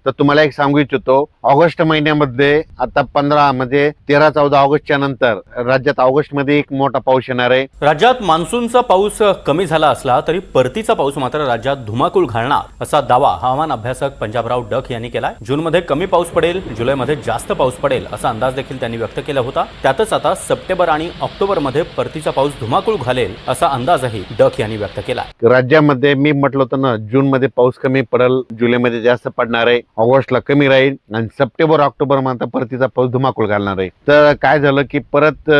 तर तुम्हाला एक सांगू इच्छितो, ऑगस्ट महिन्यामध्ये आता 15 म्हणजे 13-14 ऑगस्टच्या नंतर राज्यात ऑगस्ट मध्ये एक मोठा पाऊस येणार आहे। राज्यात मान्सूनचा पाऊस कमी झाला असला तरी परतीचा पाऊस मात्र राज्यात धुमाकूळ घालणार असा दावा हवामान अभ्यासक पंजाबराव डक यांनी केलाय। जूनमध्ये कमी पाऊस पडेल, जुलैमध्ये जास्त पाऊस पडेल असा अंदाज देखील त्यांनी व्यक्त केला होता। त्यातच आता सप्टेंबर आणि ऑक्टोबरमध्ये परतीचा पाऊस धुमाकूळ घालेल असा अंदाजही डक यांनी व्यक्त केला। राज्यामध्ये मी म्हटलं होतं ना, जून मध्ये पाऊस कमी पडेल, जुलैमध्ये जास्त पडणार आहे, ऑगस्टला कमी राहील आणि सप्टेंबर ऑक्टोबर मध्ये परतीचा पाऊस धुमाकूळ घालणार आहे। तर काय झालं की परत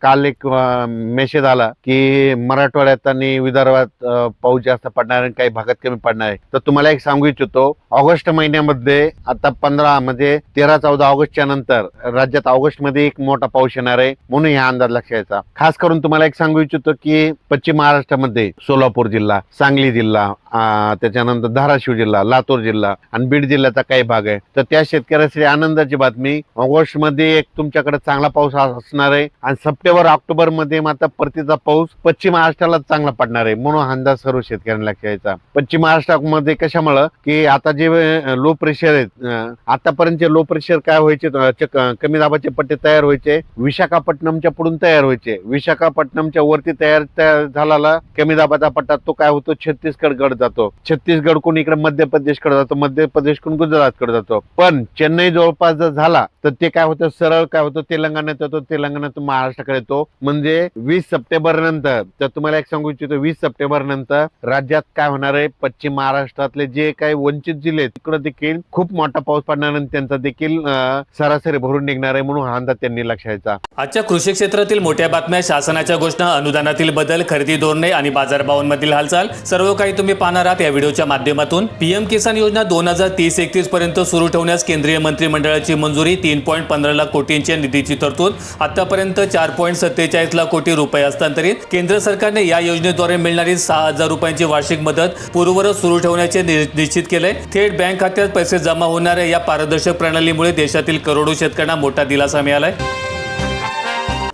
काल एक मेसेज आला की मराठवाड्यात आणि विदर्भात पाऊस जास्त पडणार आहे, काही भागात कमी पडणार आहे। तर तुम्हाला एक सांगू इच्छितो, ऑगस्ट महिन्यामध्ये आता 15 म्हणजे 13-14 ऑगस्टच्या नंतर राज्यात ऑगस्ट मध्ये एक मोठा पाऊस येणार आहे, म्हणून हा अंदाज लक्षात घ्यायचा। खास करून तुम्हाला एक सांगू इच्छितो की पश्चिम महाराष्ट्रामध्ये सोलापूर जिल्हा, सांगली जिल्हा, त्याच्यानंतर धाराशिव जिल्हा, लातूर जिल्हा आणि बीड जिल्ह्याचा काही भाग आहे। तर त्या शेतकऱ्यासाठी आनंदाची बातमी, ऑगस्ट मध्ये एक तुमच्याकडे चांगला पाऊस असणार आहे आणि सप्टेंबर ऑक्टोबर मध्ये मात्र परतीचा पाऊस पश्चिम महाराष्ट्राला चांगला पडणार आहे, म्हणून अंदाज सर्व शेतकऱ्यांना लक्षात घ्यायचा। पश्चिम महाराष्ट्रामध्ये कशामुळे की आता जे लो प्रेशर आहेत, आतापर्यंतचे लो प्रेशर काय व्हायचे, कमी दाबाचे पट्टे तयार व्हायचे, विशाखापट्टणमच्या पुढून तयार व्हायचे, विशाखापट्टणमच्या वरती तयार झालेला कमी दाबाचा पट्टा तो काय होतो, छत्तीसगड जातो, छत्तीसगडकडून इकडे मध्य प्रदेशकडे जातो, मध्य प्रदेशकडून गुजरातकडे जातो। पण चेन्नई जवळपास जर झाला तर ते काय होतं, सरळ काय होतं, तेलंगणात येतो, तेलंगणातून महाराष्ट्राकडे येतो। म्हणजे 20 सप्टेंबर नंतर, तर तुम्हाला एक सांगू इच्छितो, 20 सप्टेंबर नंतर राज्यात काय होणार आहे, पश्चिम महाराष्ट्रातले जे काही वंचित जिल्हे तिकडे देखील खूप मोठा पाऊस पडणार आणि त्यांचा देखील सरासरी भरून निघणार आहे, म्हणून हा अंदाज त्यांनी लक्षात घ्यायचा। आजच्या कृषी क्षेत्रातील मोठ्या बातम्या, शासनाच्या घोषणा, अनुदानातील बदल, खरेदी धोरणे आणि बाजारभावांमधील हालचाल सर्व काही तुम्ही पाहणार आहात या व्हिडिओच्या माध्यमातून। पीएम किसान योजना 2030-31 पर्यंत सुरू ठेवण्यास केंद्रीय मंत्रिमंडळाची मंजुरी, 3.15 लाख कोटींच्या निधीची तरतूद, आतापर्यंत 4.47 लाख कोटी रुपये हस्तांतरित। केंद्र सरकारने या योजनेद्वारे मिळणारी 6,000 रुपयांची वार्षिक मदत पूर्ववत सुरू ठेवण्याचे निश्चित केले। थेट बँक खात्यात पैसे जमा होणाऱ्या या पारदर्शक प्रणालीमुळे देशातील करोडो शेतकऱ्यांना मोठा दिलासा मिळालाय।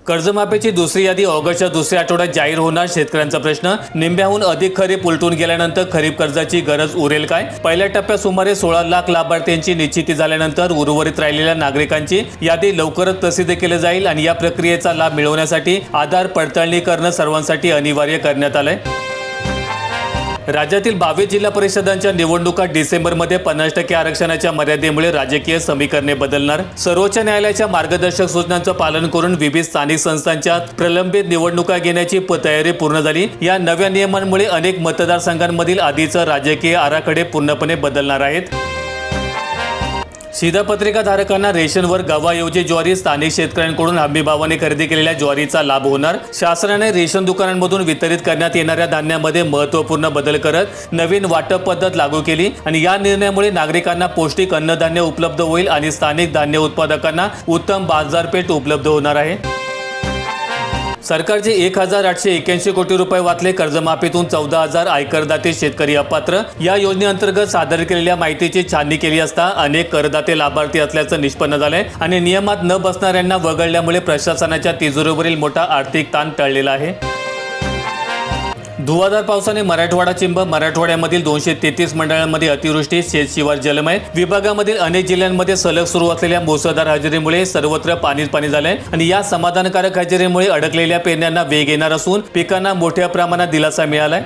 कर्जमाफीची दुसरी यादी ऑगस्टच्या दुसऱ्या आठवड्यात जाहीर होणार, शेतकऱ्यांचा प्रश्न। निम्म्याहून अधिक खरीप उलटून गेल्यानंतर खरीप कर्जाची गरज उरेल काय? पहिल्या टप्प्यात सुमारे 16 लाख लाभार्थ्यांची निश्चिती झाल्यानंतर उर्वरित राहिलेल्या नागरिकांची यादी लवकरच प्रसिद्ध केली जाईल आणि या प्रक्रियेचा लाभ मिळवण्यासाठी आधार पडताळणी करणं सर्वांसाठी अनिवार्य करण्यात आलंय। राज्यातील 22 जिल्हा परिषदांच्या निवडणुका डिसेंबरमध्ये 50% आरक्षणाच्या मर्यादेमुळे राजकीय समीकरणे बदलणार। सर्वोच्च न्यायालयाच्या मार्गदर्शक सूचनांचं पालन करून विविध स्थानिक संस्थांच्या प्रलंबित निवडणुका घेण्याची तयारी पूर्ण झाली। या नव्या नियमांमुळे अनेक मतदारसंघांमधील आधीचं राजकीय आराखडे पूर्णपणे बदलणार आहेत। शिधापत्रिका धारकांना रेशनवर गव्हाऐवजी ज्वारी, स्थानिक शेतकऱ्यांकडून हमीभावाने खरेदी केलेल्या ज्वारीचा लाभ होणार। शासनाने रेशन दुकानांमधून वितरित करण्यात येणाऱ्या धान्यामध्ये महत्त्वपूर्ण बदल करत नवीन वाटप पद्धत लागू केली आणि या निर्णयामुळे नागरिकांना पौष्टिक अन्नधान्य उपलब्ध होईल आणि स्थानिक धान्य उत्पादकांना उत्तम बाजारपेठ उपलब्ध होणार आहे। सरकारचे 1,881 कोटी रुपये वाचले, कर्जमाफीतून 14,000 आयकरदाते शेतकरी अपात्र। या योजनेअंतर्गत सादर केलेल्या माहितीची छाननी केली असता अनेक करदाते लाभार्थी असल्याचं निष्पन्न झालंय आणि नियमात न बसणाऱ्यांना वगळल्यामुळे प्रशासनाच्या तिजोरीवरील मोठा आर्थिक ताण टळलेला आहे। धुवाधार पावसाने मराठवाडा चिंब, मराठवाड्यामधील 233 मंडळांमध्ये अतिवृष्टी, शेतशिवार जलमय। विभागामधील अनेक जिल्ह्यांमध्ये सलग सुरू असलेल्या मुसळधार हजेरीमुळे सर्वत्र पाणीच पाणी झालंय आणि या समाधानकारक हजेरीमुळे अडकलेल्या पेरण्यांना वेग येणार असून पिकांना मोठ्या प्रमाणात दिलासा मिळालाय।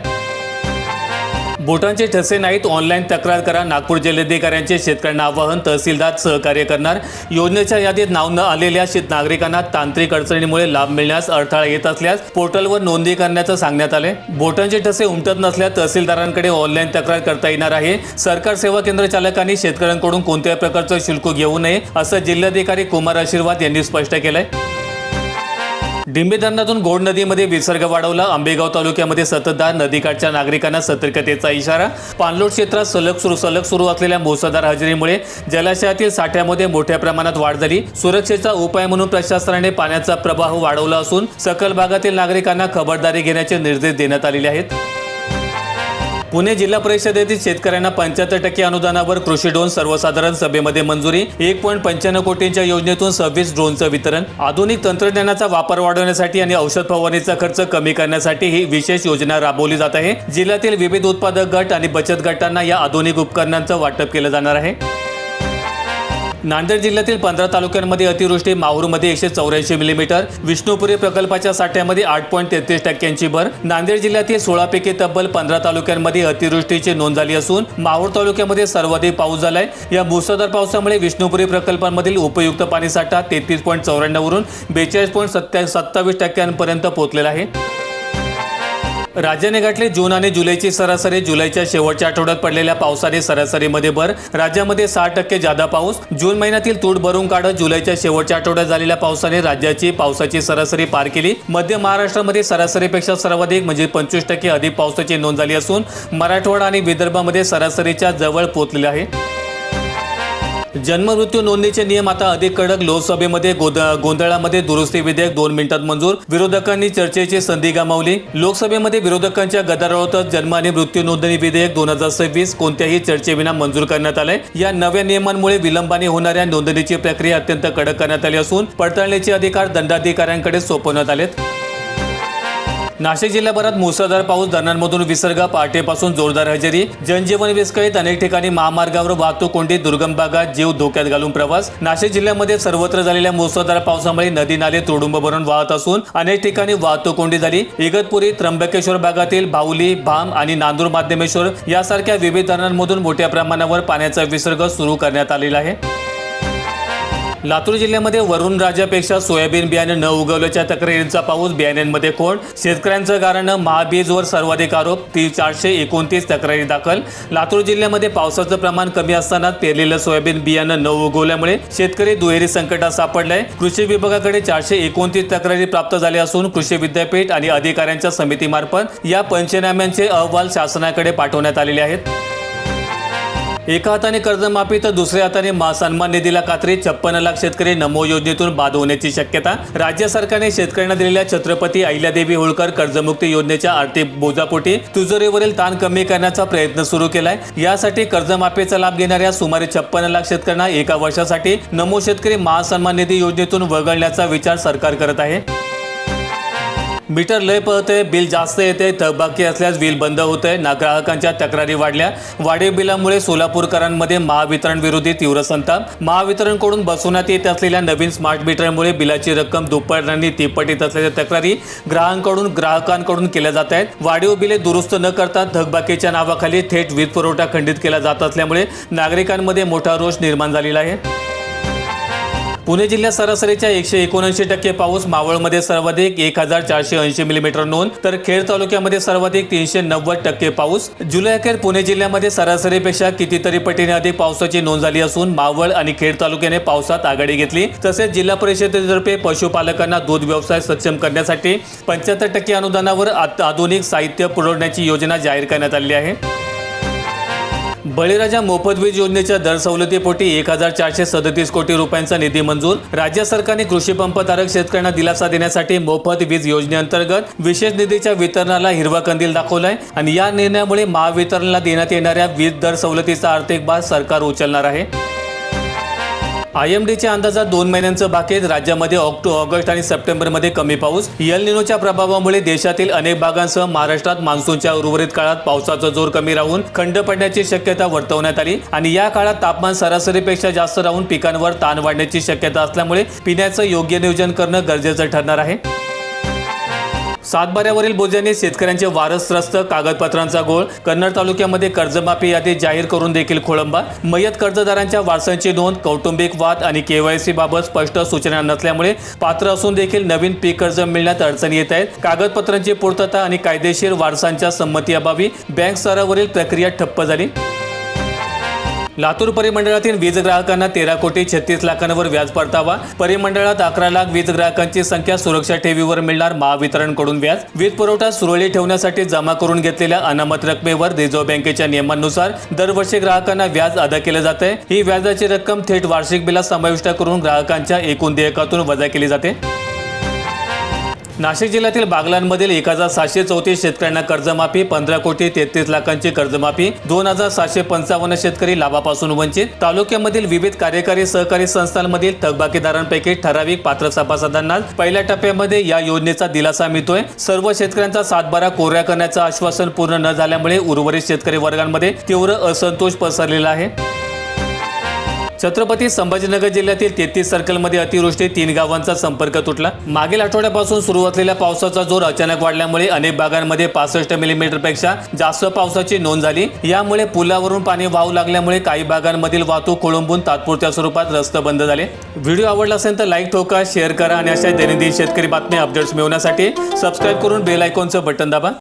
बोटांचे ठसे नाहीत, ऑनलाईन तक्रार करा, नागपूर जिल्हाधिकाऱ्यांचे शेतकऱ्यांना आवाहन, तहसीलदार सहकार्य करणार। योजनेच्या यादीत नाव न आलेल्या नागरिकांना तांत्रिक अडचणीमुळे लाभ मिळण्यास अडथळा येत असल्यास पोर्टलवर नोंदणी करण्याचं सांगण्यात आलंय। बोटांचे ठसे उमटत नसल्यास तहसीलदारांकडे ऑनलाईन तक्रार करता येणार आहे। सरकार सेवा केंद्र चालकांनी शेतकऱ्यांकडून कोणत्याही प्रकारचं शुल्क घेऊ नये असं जिल्हाधिकारी कुमार आशीर्वाद यांनी स्पष्ट केलंय। डिंबे धरणातून घोड नदीमध्ये विसर्ग वाढवला, आंबेगाव तालुक्यामध्ये सततधार, नदीकाठच्या नागरिकांना सतर्कतेचा इशारा। पाणलोट क्षेत्रात सलग सुरू असलेल्या मुसळधार हजेरीमुळे जलाशयातील साठ्यामध्ये मोठ्या प्रमाणात वाढ झाली। सुरक्षेचा उपाय म्हणून प्रशासनाने पाण्याचा प्रवाह वाढवला असून सखल भागातील नागरिकांना खबरदारी घेण्याचे निर्देश देण्यात आलेले आहेत। पुणे जिल्हा परिषदेतील शेतकऱ्यांना 75% अनुदानावर कृषी ड्रोन सर्वसाधारण सभेमध्ये मंजुरी। 1.95 कोटींच्या योजनेतून 26 ड्रोनचं वितरण। आधुनिक तंत्रज्ञानाचा वापर वाढवण्यासाठी आणि औषध फवारणीचा खर्च कमी करण्यासाठी ही विशेष योजना राबवली जात आहे। जिल्ह्यातील विविध उत्पादक गट आणि बचत गटांना या आधुनिक उपकरणांचं वाटप केलं जाणार आहे। नांदेड जिल्ह्यातील 15 तालुक्यांमध्ये अतिवृष्टी, माहूरमध्ये 184 मिलीमीटर, विष्णुपुरी प्रकल्पाच्या साठ्यामध्ये 8.33% भर. नांदेड जिल्ह्यातील 16 पैकी तब्बल 15 तालुक्यांमध्ये अतिवृष्टीची नोंद झाली असून माहूर तालुक्यामध्ये सर्वाधिक पाऊस झालाय. या मुसळधार पावसामुळे विष्णुपुरी प्रकल्पांमधील उपयुक्त पाणीसाठा 33.94 वरून 42.27% पर्यंत पोहोचलेला आहे. राज्याने गाठले जून आणि जुलैची सरासरी. जुलैच्या शेवटच्या आठवड्यात पडलेल्या पावसाने सरासरीमध्ये भर. राज्यामध्ये 60% जादा पाऊस. जून महिन्यातील तूट भरून काढत जुलैच्या शेवटच्या आठवड्यात झालेल्या पावसाने राज्याची पावसाची सरासरी पार केली. मध्य महाराष्ट्रामध्ये सरासरीपेक्षा सर्वाधिक म्हणजे 25% अधिक पावसाची नोंद झाली असून मराठवाडा आणि विदर्भामध्ये सरासरीच्या जवळ पोहोचलेले आहे. जन्ममृत्यू नोंदणीचे नियम आता अधिक कडक. लोकसभेमध्ये गोंधळामध्ये दुरुस्ती विधेयक 2 मिनिटात मंजूर. विरोधकांनी चर्चेची संधी गमावली. लोकसभेमध्ये विरोधकांच्या गदारोळातच जन्म आणि मृत्यू नोंदणी विधेयक 2026 कोणत्याही चर्चेविना मंजूर करण्यात आले. या नव्या नियमांमुळे विलंबाने होणाऱ्या नोंदणीची प्रक्रिया अत्यंत कडक करण्यात आली असून पडताळणीचे अधिकार दंडाधिकाऱ्यांकडे सोपवण्यात आलेत. नाशिक जिल्ह्याभरात मुसळधार पाऊस, धरणांमधून विसर्ग, पहाटेपासून जोरदार हजेरी. जनजीवन विस्कळीत. अनेक ठिकाणी महामार्गावर वाहतूक कोंडी, दुर्गम भागात जीव धोक्यात घालून प्रवास. नाशिक जिल्ह्यामध्ये सर्वत्र झालेल्या मुसळधार पावसामुळे नदी नाले तुडुंब भरून वाहत असून अनेक ठिकाणी वाहतूक कोंडी झाली. इगतपुरी, त्र्यंबकेश्वर भागातील भाऊली, भाम आणि नांदूर माध्यमेश्वर यासारख्या विविध धरणांमधून मोठ्या प्रमाणावर पाण्याचा विसर्ग सुरू करण्यात आलेला आहे. लातूर जिल्ह्यामध्ये वरुण राजापेक्षा सोयाबीन बियाणे न उगवल्याच्या तक्रारींचा पाऊस. बियाण्यांमध्ये खोड. शेतकऱ्यांचं गाऱ्हाणं. महाबीजवर सर्वाधिक आरोप. 429 तक्रारी दाखल. लातूर जिल्ह्यामध्ये पावसाचं प्रमाण कमी असताना पेरलेलं सोयाबीन बियाणं न उगवल्यामुळे शेतकरी दुहेरी संकटात सापडलाय. कृषी विभागाकडे 429 तक्रारी प्राप्त झाल्या असून कृषी विद्यापीठ आणि अधिकाऱ्यांच्या समितीमार्फत या पंचनाम्यांचे अहवाल शासनाकडे पाठवण्यात आलेले आहेत. एका हाताने कर्जमाफी तर दुसऱ्या हाताने सन्मान निधीला कात्री. 56 लाख शेतकरी नमो योजनेतून बाद होण्याची शक्यता. राज्य सरकारने शेतकऱ्यांना दिलेल्या छत्रपती अहिल्यादेवी होळकर कर्जमुक्ती योजनेच्या आर्थिक बोजापोटी तिजोरीवरील ताण कमी करण्याचा प्रयत्न सुरू केलाय. यासाठी कर्जमाफीचा लाभ घेणाऱ्या सुमारे 56 लाख शेतकऱ्यांना एका वर्षासाठी नमो शेतकरी महासन्मान निधी योजनेतून वगळण्याचा विचार सरकार करत आहे. मीटर लय पळतंय, बिल जास्त येते, थकबाकी असल्यास बिल बंद होतंय. ग्राहकांच्या तक्रारी वाढल्या. वाढीव बिलामुळे सोलापूरकरांमध्ये महावितरण विरोधी तीव्र संताप. महावितरणकडून बसवण्यात येत असलेल्या नवीन स्मार्ट मीटरमुळे बिलाची रक्कम दुप्पट आणि तिप्पटीत असल्याच्या तक्रारी ग्राहकांकडून केल्या जात आहेत. वाढीव बिले दुरुस्त न करता थकबाकीच्या नावाखाली थेट वीज पुरवठा खंडित केला जात असल्यामुळे नागरिकांमध्ये मोठा रोष निर्माण झालेला आहे. पुणे जिल्ह्यात सरासरीच्या 179% पाऊस. मावळमध्ये सर्वाधिक 1480 मिलीमीटर नोंद, तर खेड तालुक्यामध्ये सर्वाधिक 390% पाऊस. जुलै अखेर पुणे जिल्ह्यामध्ये सरासरीपेक्षा कितीतरी पटीने अधिक पावसाची नोंद झाली असून मावळ आणि खेड तालुक्याने पावसात आघाडी घेतली. तसेच जिल्हा परिषदेतर्फे पशुपालकांना दूध व्यवसाय सक्षम करण्यासाठी 75% अनुदानावर आधुनिक साहित्य पुरवण्याची योजना जाहीर करण्यात आली आहे. बळीराजा मोफत वीज योजनेच्या दर सवलतीपोटी 1437 कोटी रुपयांचा निधी मंजूर. राज्य सरकारने कृषी पंपधारक शेतकऱ्यांना दिलासा देण्यासाठी मोफत वीज योजनेअंतर्गत विशेष निधीच्या वितरणाला हिरवा कंदील दाखवलाय आणि या निर्णयामुळे महावितरणला देण्यात येणाऱ्या वीज दर सवलतीचा आर्थिक भार सरकार उचलणार आहे. IMDच्या अंदाजात 2 महिन्यांचं बाकी. राज्यामध्ये ऑगस्ट आणि सप्टेंबरमध्ये कमी पाऊस. एल निनोच्या प्रभावामुळे देशातील अनेक भागांसह महाराष्ट्रात मान्सूनच्या उर्वरित काळात पावसाचा जोर कमी राहून खंड पडण्याची शक्यता वर्तवण्यात आली आणि या काळात तापमान सरासरीपेक्षा जास्त राहून पिकांवर ताण वाढण्याची शक्यता असल्यामुळे पिण्याचं योग्य नियोजन करणं गरजेचं ठरणार आहे. सातबाऱ्यावरील बोजाने शेतकऱ्यांचे वारसत्रस्त. कागदपत्रांचा गोळ. कन्नड तालुक्यामध्ये कर्जमाफी यादी जाहीर करून देखील खोळंबा. मयत कर्जदारांच्या वारसांची नोंद. कौटुंबिक वाद आणि KYC बाबत स्पष्ट सूचना नसल्यामुळे पात्र असून देखील नवीन पीक कर्ज मिळण्यात अडचणी येत आहेत. कागदपत्रांची पूर्तता आणि कायदेशीर वारसांच्या संमती अभावी बँक स्तरावरील प्रक्रिया ठप्प झाली. लातूर परिमंडळातील वीज ग्राहकांना 13,36 लाखांवर व्याज परतावा. परिमंडळात 11 लाख वीज ग्राहकांची संख्या सुरक्षा ठेवीवर मिळणार महावितरणकडून व्याज. वीज पुरवठा सुरळीत ठेवण्यासाठी जमा करून घेतलेल्या अनामत रकमेवर रिझर्व्ह बँकेच्या नियमानुसार दरवर्षी ग्राहकांना व्याज अदा केले जाते. ही व्याजाची रक्कम थेट वार्षिक बिलात समाविष्ट करून ग्राहकांच्या एकूण देयकातून वजा केली जाते. नाशिक जिल्ह्यातील बागलांमधील 1734 शेतकऱ्यांना कर्जमाफी. 15,33 लाखांची कर्जमाफी. 2,755 शेतकरी लाभापासून वंचित. तालुक्यामधील विविध कार्यकारी सहकारी संस्थांमधील थकबाकीदारांपैकी ठराविक पात्र सभासदांना पहिल्या टप्प्यामध्ये या योजनेचा दिलासा मिळतोय. सर्व शेतकऱ्यांचा 7/12 कोऱ्या करण्याचं आश्वासन पूर्ण न झाल्यामुळे उर्वरित शेतकरी वर्गांमध्ये तीव्र असंतोष पसरलेला आहे. छत्रपती संभाजीनगर जिल्ह्यातील 33 सर्कलमध्ये अतिवृष्टी, 3 गावांचा संपर्क तुटला. मागील आठवड्यापासून सुरू असलेल्या पावसाचा जोर अचानक वाढल्यामुळे अनेक भागांमध्ये 65 मिलीमीटरपेक्षा जास्त पावसाची नोंद झाली. यामुळे पुलावरून पाणी वाहू लागल्यामुळे काही भागांमधील वाहतूक खोळंबून तात्पुरत्या स्वरूपात रस्ते बंद झाले. व्हिडिओ आवडला असेल तर लाईक ठोका, शेअर करा आणि अशा दैनंदिन शेतकरी बातम्या अपडेट्स मिळवण्यासाठी सबस्क्राईब करून बेल आयकॉनचं बटन दाबा.